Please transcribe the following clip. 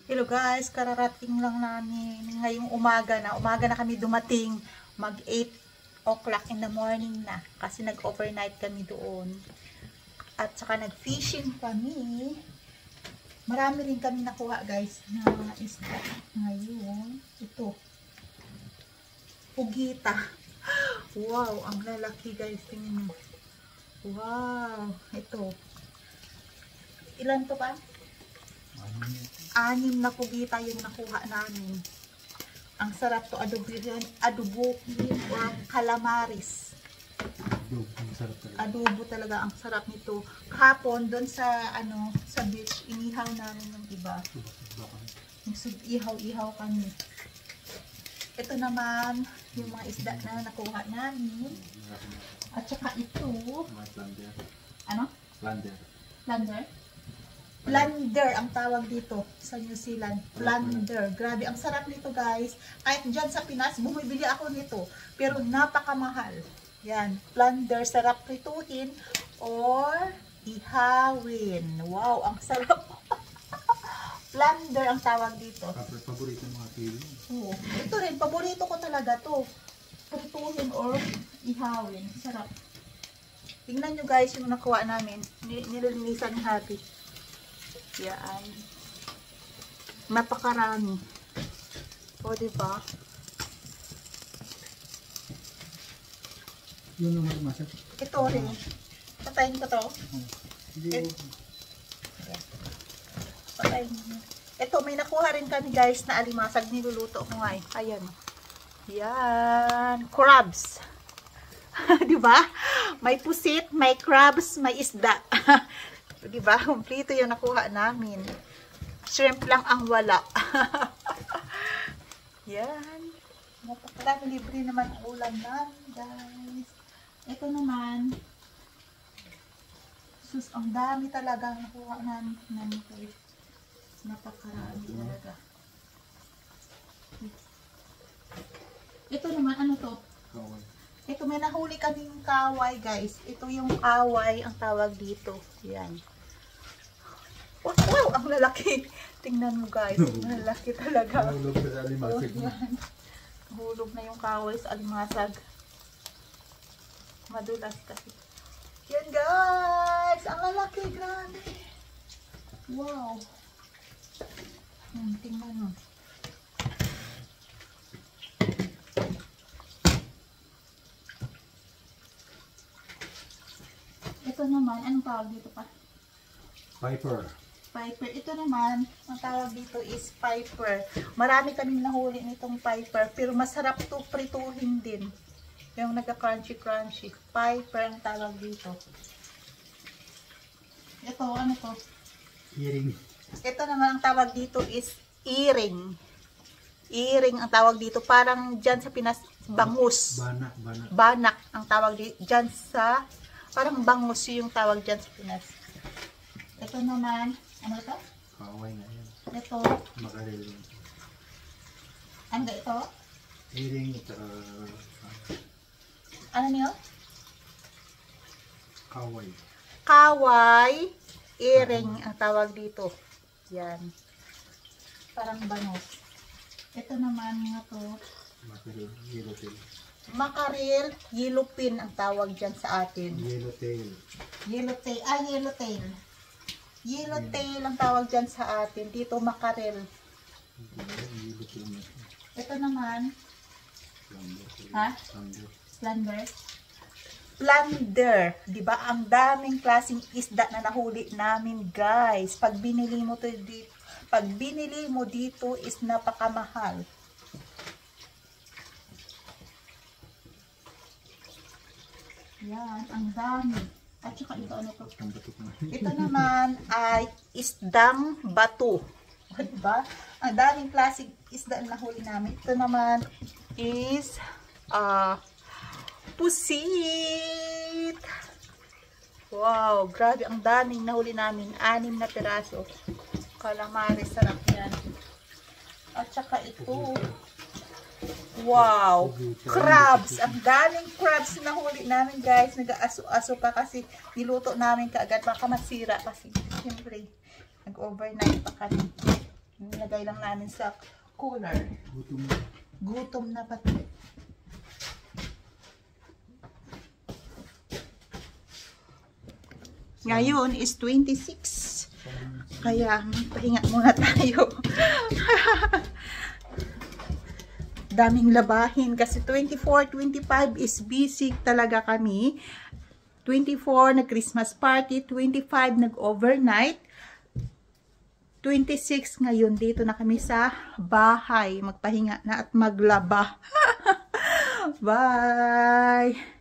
Hello guys, kararating lang namin ngayong umaga na kami dumating, mag 8 o'clock in the morning na kasi nag-overnight kami doon at saka nag-fishing kami. Marami rin kami nakuha guys na isda ngayon. Ito, pugita. Wow, ang lalaki guys, tingnan mo. Wow, ito. Ilan to pa? 6 na pugita yung nakuha namin. Ang sarap to, adobo or calamaris. Adobo talaga, ang sarap nito. Kahapon doon sa sa beach, inihaw namin ng iba. Ihaw-ihaw kami. Ito naman yung mga isda na nakuha namin. At saka ito, ano? Lander? Lander ang tawag dito sa New Zealand. Lander. Grabe, ang sarap nito guys. Kahit dyan sa Pinas, bumibili ako nito. Pero napakamahal. Yan. Lander, sarap prituhin or ihawin. Wow, ang sarap. Lander ang tawag dito. Paborito ng mga kilo. Oo. Ito rin, paborito ko talaga to. Prituhin or ihawin. Sarap. Tingnan nyo guys yung nakuha namin. Nililinisan ni Happy. Yan. Napakarami. O, diba? Yun yung masak. Ito rin. Patayin ko to. Patayin mo. Ito, may nakuha rin kami guys na alimasag. Niluluto ko nga eh. Ayan. Yan. Crabs. Diba? May pusit, may crabs, may isda. Diba? Kompleto yung nakuha namin. Shrimp lang ang wala. Yan. Napakarami, libre naman ang ulam namin, guys. Ito naman. Sus, ang dami talaga ang nakuha namin. Napakarami talaga. Ito naman, ano to? Kaway. Ito, may nahuli kaming kaway, guys. Ito yung kaway, ang tawag dito. Yan. Wow, wow, ang lalaki. Tingnan mo, guys. Ang lalaki talaga. Hulog sa alimasag. Hulog na yung kaway sa alimasag. Madulas kasi. Yan, guys. Ang lalaki, grabe. Wow. Tingnan mo. Ito naman, anong tawag dito pa? Piper. Piper. Ito naman, ang tawag dito is piper. Marami kaming nahuli nitong piper, pero masarap to prituhin din. Yung nagka-crunchy-crunchy. Piper ang tawag dito. Ito, ano to? Earring. Ito naman ang tawag dito is earring. Earring ang tawag dito. Parang dyan sa Pinas, bangus. Banak. Banak ang tawag dito. Dyan sa... Parang bangus yung tawag dyan sa Pinas. Ito naman, ano ito? Kaway na yan. Ito. Makaril. Ano ba ito? Earring. Ano niyo? Kaway. Kaway. Earring ang tawag dito. Yan. Parang bangus. Ito naman nga to. Makaril. Yellowtail. Makarel, yellowfin ang tawag dyan sa atin. Yellowtail. Yellowtail. Ah, yellowtail. Yellowtail ang tawag dyan sa atin. Dito, makarel. Ito naman. Ha? Plunder. Plunder. Diba? Ang daming klaseng isda na nahuli namin, guys. Pag binili mo dito is napakamahal. Yan, ang dami. At saka ito, ano to? Ito naman ay isdang bato. Diba? Ang daming klaseng isda na nahuli namin. Ito naman is pusit. Wow, grabe. Ang daming nahuli namin. 6 na piraso. Calamares, sarap yan. At saka ito. Wow! Crabs! Ang daming crabs na huli namin guys. Nag-aso-aso pa kasi niluto namin kaagad. Baka masira kasi siyempre nag-overnight pa kami. Ilalagay lang namin sa cooler. Gutom na. Gutom na pati. Ngayon is 26. Kaya pahinga muna tayo. Daming labahin kasi 24, 25 is busy talaga kami. 24 nag-Christmas party, 25 nag-overnight. 26 ngayon dito na kami sa bahay. Magpahinga na at maglaba. Bye!